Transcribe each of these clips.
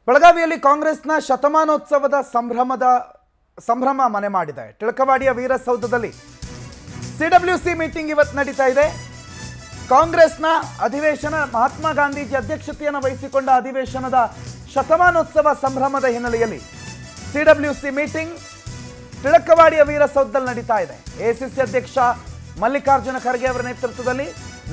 ಬೆಳಗಾವಿಯಲ್ಲಿ ಕಾಂಗ್ರೆಸ್ನ ಶತಮಾನೋತ್ಸವದ ಸಂಭ್ರಮ ಮನೆ ಮಾಡಿದೆ. ಟಿಳಕವಾಡಿಯ ವೀರಸೌಧದಲ್ಲಿ ಸಿಡಬ್ಲ್ಯೂಸಿ ಮೀಟಿಂಗ್ ಇವತ್ತು ನಡೀತಾ ಇದೆ. ಕಾಂಗ್ರೆಸ್ನ ಅಧಿವೇಶನ ಮಹಾತ್ಮ ಗಾಂಧೀಜಿ ಅಧ್ಯಕ್ಷತೆಯನ್ನು ವಹಿಸಿಕೊಂಡ ಅಧಿವೇಶನದ ಶತಮಾನೋತ್ಸವ ಸಂಭ್ರಮದ ಹಿನ್ನೆಲೆಯಲ್ಲಿ ಸಿಡಬ್ಲ್ಯೂಸಿ ಮೀಟಿಂಗ್ ಟಿಳಕವಾಡಿಯ ವೀರಸೌಧದಲ್ಲಿ ನಡೀತಾ ಇದೆ. ಎಸಿಸಿ ಅಧ್ಯಕ್ಷ ಮಲ್ಲಿಕಾರ್ಜುನ ಖರ್ಗೆ ಅವರ ನೇತೃತ್ವದಲ್ಲಿ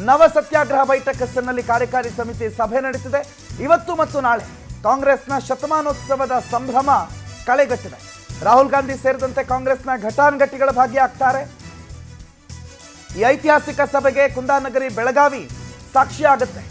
ನವ ಸತ್ಯಾಗ್ರಹ ಬೈಠಕಸ್ಸಿನಲ್ಲಿ ಕಾರ್ಯಕಾರಿ ಸಮಿತಿ ಸಭೆ ನಡೆಸಿದೆ. ಇವತ್ತು ಮತ್ತು ನಾಳೆ ಕಾಂಗ್ರೆಸ್ನ ಶತಮಾನೋತ್ಸವದ ಸಂಭ್ರಮ ಕಳೆಗಟ್ಟಿದೆ. ರಾಹುಲ್ ಗಾಂಧಿ ಸೇರಿದಂತೆ ಕಾಂಗ್ರೆಸ್ನ ಘಟಾನುಘಟಿಗಳ ಭಾಗಿಯಾಗ್ತಾರೆ. ಈ ಐತಿಹಾಸಿಕ ಸಭೆಗೆ ಕುಂದಾನಗರಿ ಬೆಳಗಾವಿ ಸಾಕ್ಷಿಯಾಗುತ್ತೆ.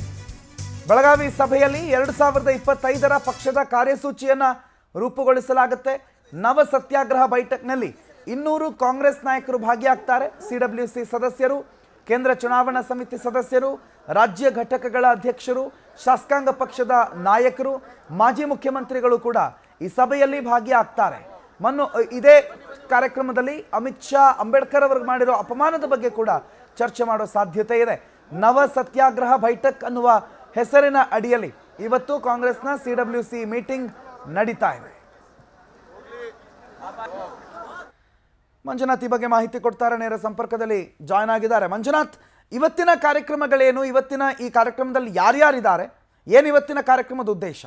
ಬೆಳಗಾವಿ ಸಭೆಯಲ್ಲಿ 2025ರ ಪಕ್ಷದ ಕಾರ್ಯಸೂಚಿಯನ್ನು ರೂಪುಗೊಳಿಸಲಾಗುತ್ತೆ. ನವ ಸತ್ಯಾಗ್ರಹ ಬೈಠಕ್ನಲ್ಲಿ 200 ಕಾಂಗ್ರೆಸ್ ನಾಯಕರು ಭಾಗಿಯಾಗ್ತಾರೆ. ಸಿಡಬ್ಲ್ಯೂಸಿ ಸದಸ್ಯರು, ಕೇಂದ್ರ ಚುನಾವಣಾ ಸಮಿತಿ ಸದಸ್ಯರು, ರಾಜ್ಯ ಘಟಕಗಳ ಅಧ್ಯಕ್ಷರು, ಶಾಸಕಾಂಗ ಪಕ್ಷದ ನಾಯಕರು, ಮಾಜಿ ಮುಖ್ಯಮಂತ್ರಿಗಳು ಕೂಡ ಈ ಸಭೆಯಲ್ಲಿ ಭಾಗಿಯಾಗ್ತಾರೆ. ಇದೇ ಕಾರ್ಯಕ್ರಮದಲ್ಲಿ ಅಮಿತ್ ಶಾ ಅಂಬೇಡ್ಕರ್ ಅವರಿಗೆ ಮಾಡಿರೋ ಅಪಮಾನದ ಬಗ್ಗೆ ಕೂಡ ಚರ್ಚೆ ಮಾಡೋ ಸಾಧ್ಯತೆ ಇದೆ. ನವ ಸತ್ಯಾಗ್ರಹ ಬೈಠಕ್ ಅನ್ನುವ ಹೆಸರಿನ ಅಡಿಯಲ್ಲಿ ಇವತ್ತು ಕಾಂಗ್ರೆಸ್ನ ಸಿಡಬ್ಲ್ಯೂಸಿ ಮೀಟಿಂಗ್ ನಡೀತಾ ಇದೆ. ಮಂಜುನಾಥ್ ಈ ಬಗ್ಗೆ ಮಾಹಿತಿ ಕೊಡ್ತಾರೆ, ನೇರ ಸಂಪರ್ಕದಲ್ಲಿ ಜಾಯ್ನ್ ಆಗಿದ್ದಾರೆ. ಮಂಜುನಾಥ್, ಇವತ್ತಿನ ಕಾರ್ಯಕ್ರಮಗಳೇನು? ಇವತ್ತಿನ ಈ ಕಾರ್ಯಕ್ರಮದಲ್ಲಿ ಯಾರ್ಯಾರಿದ್ದಾರೆ? ಏನು ಇವತ್ತಿನ ಕಾರ್ಯಕ್ರಮದ ಉದ್ದೇಶ?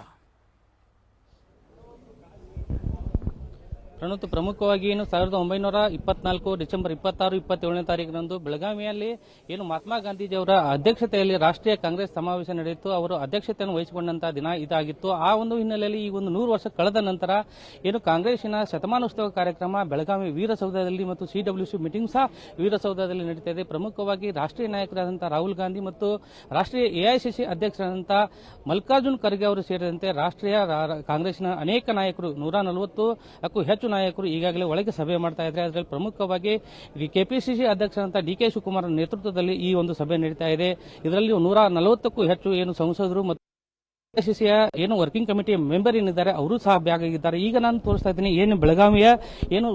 ಪ್ರಣುತ್, ಪ್ರಮುಖವಾಗಿ ಏನು 1924 ಡಿಸೆಂಬರ್ 26, 27ನೇ ತಾರೀಕಿನಂದು ಬೆಳಗಾವಿಯಲ್ಲಿ ಏನು ಮಹಾತ್ಮ ಗಾಂಧೀಜಿ ಅವರ ಅಧ್ಯಕ್ಷತೆಯಲ್ಲಿ ರಾಷ್ಟ್ರೀಯ ಕಾಂಗ್ರೆಸ್ ಸಮಾವೇಶ ನಡೆಯಿತು. ಅವರು ಅಧ್ಯಕ್ಷತೆಯನ್ನು ವಹಿಸಿಕೊಂಡಂತಹ ದಿನ ಇದಾಗಿತ್ತು. ಆ ಒಂದು ಹಿನ್ನೆಲೆಯಲ್ಲಿ ಈ ಒಂದು 100 ವರ್ಷ ಕಳೆದ ನಂತರ ಏನು ಕಾಂಗ್ರೆಸ್ಸಿನ ಶತಮಾನೋತ್ಸವ ಕಾರ್ಯಕ್ರಮ ಬೆಳಗಾವಿ ವೀರಸೌಧದಲ್ಲಿ ಮತ್ತು ಸಿಡಬ್ಲ್ಯೂಸಿ ಮೀಟಿಂಗ್ ಸಹ ವೀರಸೌಧದಲ್ಲಿ ನಡೀತಾ ಇದೆ. ಪ್ರಮುಖವಾಗಿ ರಾಷ್ಟ್ರೀಯ ನಾಯಕರಾದಂತಹ ರಾಹುಲ್ ಗಾಂಧಿ ಮತ್ತು ರಾಷ್ಟ್ರೀಯ ಎಐಸಿಸಿ ಅಧ್ಯಕ್ಷರಾದಂತಹ ಮಲ್ಲಿಕಾರ್ಜುನ್ ಖರ್ಗೆ ಅವರು ಸೇರಿದಂತೆ ರಾಷ್ಟ್ರೀಯ ಕಾಂಗ್ರೆಸ್ನ ಅನೇಕ ನಾಯಕರು 140ಕ್ಕೂ ಹೆಚ್ಚು ನಾಯಕರು ಈಗಾಗಲೇ ಒಳಗೆ ಸಭೆ ಮಾಡ್ತಾ ಇದ್ದಾರೆ. ಅದರಲ್ಲಿ ಪ್ರಮುಖವಾಗಿ ಕೆಪಿಸಿಸಿ ಅಧ್ಯಕ್ಷರಂತ ಡಿಕೆ ಶಿವಕುಮಾರ್ ನೇತೃತ್ವದಲ್ಲಿ ಈ ಒಂದು ಸಭೆ ನಡೀತಾ ಇದೆ. ಇದರಲ್ಲಿ 140ಕ್ಕೂ ಹೆಚ್ಚು ಏನು ಸಂಸದರು ಮತ್ತು ಎಐಸಿಸಿಯ ಏನು ವರ್ಕಿಂಗ್ ಕಮಿಟಿ ಮೆಂಬರ್ ಏನಿದ್ದಾರೆ ಅವರು ಸಹ ಭಾಗಿಯಾಗಿದ್ದಾರೆ. ಈಗ ನಾನು ತೋರಿಸ್ತಾ ಇದ್ದೀನಿ ಏನು ಬೆಳಗಾವಿಯ ಏನು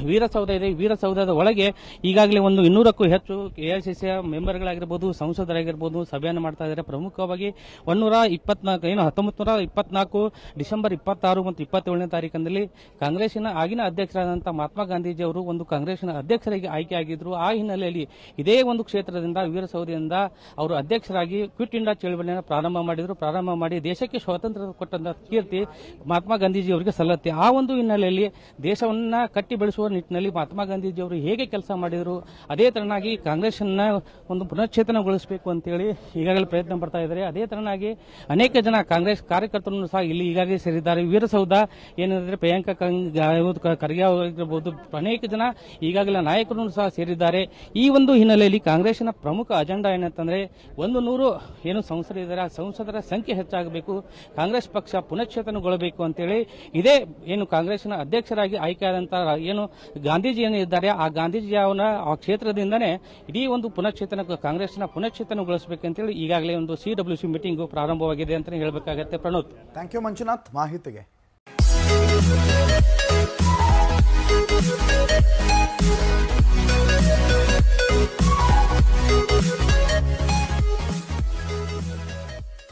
ವೀರಸೌಧ ಇದೆ. ವೀರಸೌಧದ ಒಳಗೆ ಈಗಾಗಲೇ 200ಕ್ಕೂ ಹೆಚ್ಚು ಎಐಸಿಸಿಯ ಮೆಂಬರ್ಗಳಾಗಿರ್ಬೋದು, ಸಂಸದರಾಗಿರ್ಬೋದು ಸಭೆಯನ್ನು ಮಾಡ್ತಾ ಇದ್ದಾರೆ. ಪ್ರಮುಖವಾಗಿ 1924 ಡಿಸೆಂಬರ್ 26 ಮತ್ತು 27ನೇ ತಾರೀಕಿನಲ್ಲಿ ಕಾಂಗ್ರೆಸ್ಸಿನ ಆಗಿನ ಅಧ್ಯಕ್ಷರಾದಂತಹ ಮಹಾತ್ಮ ಗಾಂಧೀಜಿ ಅವರು ಒಂದು ಕಾಂಗ್ರೆಸ್ಸಿನ ಅಧ್ಯಕ್ಷರಾಗಿ ಆಯ್ಕೆಯಾಗಿದ್ದರು. ಆ ಹಿನ್ನೆಲೆಯಲ್ಲಿ ಇದೇ ಒಂದು ಕ್ಷೇತ್ರದಿಂದ ವೀರಸೌಧದಿಂದ ಅವರು ಅಧ್ಯಕ್ಷರಾಗಿ ಕ್ವಿಟ್ ಇಂಡಿಯಾ ಚಳವಳಿಯನ್ನು ಪ್ರಾರಂಭ ಮಾಡಿದರು. ಪ್ರಾರಂಭ ಮಾಡಿ ದೇಶಕ್ಕೆ ಸ್ವಾತಂತ್ರ್ಯ ಕೊಟ್ಟಂತಹ ಕೀರ್ತಿ ಮಹಾತ್ಮ ಗಾಂಧೀಜಿ ಅವರಿಗೆ ಸಲ್ಲತ್ತೆ. ಆ ಒಂದು ಹಿನ್ನೆಲೆಯಲ್ಲಿ ದೇಶವನ್ನ ಕಟ್ಟಿ ಬೆಳೆಸುವ ನಿಟ್ಟಿನಲ್ಲಿ ಮಹಾತ್ಮ ಗಾಂಧೀಜಿ ಅವರು ಹೇಗೆ ಕೆಲಸ ಮಾಡಿದರು, ಅದೇ ತರನಾಗಿ ಕಾಂಗ್ರೆಸ್ ಅನ್ನ ಒಂದು ಪುನಶ್ಚೇತನಗೊಳಿಸಬೇಕು ಅಂತೇಳಿ ಈಗಾಗಲೇ ಪ್ರಯತ್ನ ಪಡ್ತಾ ಇದ್ದಾರೆ. ಅದೇ ತರನಾಗಿ ಅನೇಕ ಜನ ಕಾಂಗ್ರೆಸ್ ಕಾರ್ಯಕರ್ತರು ಸಹ ಇಲ್ಲಿ ಈಗಾಗಲೇ ಸೇರಿದ್ದಾರೆ. ವೀರಸೌಧ ಏನಿದ್ರೆ ಪ್ರಿಯಾಂಕಾ ಖರ್ಗೆ ಆಗಿರಬಹುದು, ಅನೇಕ ಜನ ಈಗಾಗಲೇ ನಾಯಕರು ಸಹ ಸೇರಿದ್ದಾರೆ. ಈ ಒಂದು ಹಿನ್ನೆಲೆಯಲ್ಲಿ ಕಾಂಗ್ರೆಸ್ನ ಪ್ರಮುಖ ಅಜೆಂಡಾ ಏನಂತಂದ್ರೆ 100 ಏನು ಸಂಸದರಿದ್ದಾರೆ ಆ ಸಂಸದರ ಸಂಖ್ಯೆ ಹೆಚ್ಚಾಗಬೇಕು, ಕಾಂಗ್ರೆಸ್ ಪಕ್ಷ ಪುನಶ್ಚೇತನಗೊಳ್ಳಬೇಕು ಅಂತೇಳಿ ಇದೇ ಏನು ಕಾಂಗ್ರೆಸ್ನ ಅಧ್ಯಕ್ಷರಾಗಿ ಆಯ್ಕೆಯಾದಂತಹ ಏನು ಗಾಂಧೀಜಿ ಏನಿದ್ದಾರೆ ಆ ಗಾಂಧೀಜಿ ಅವನ ಆ ಕ್ಷೇತ್ರದಿಂದನೇ ಇಡೀ ಒಂದು ಕಾಂಗ್ರೆಸ್ನ ಪುನಶ್ಚೇತನಗೊಳಿಸಬೇಕಂತೇಳಿ ಈಗಾಗಲೇ ಒಂದು ಸಿಡಬ್ಲ್ಯೂಸಿ ಮೀಟಿಂಗ್ ಪ್ರಾರಂಭವಾಗಿದೆ ಅಂತ ಹೇಳಬೇಕಾಗತ್ತೆ. ಪ್ರಣೋತ್, ಥ್ಯಾಂಕ್ ಯು ಮಂಜುನಾಥ್ ಮಾಹಿತಿಗೆ.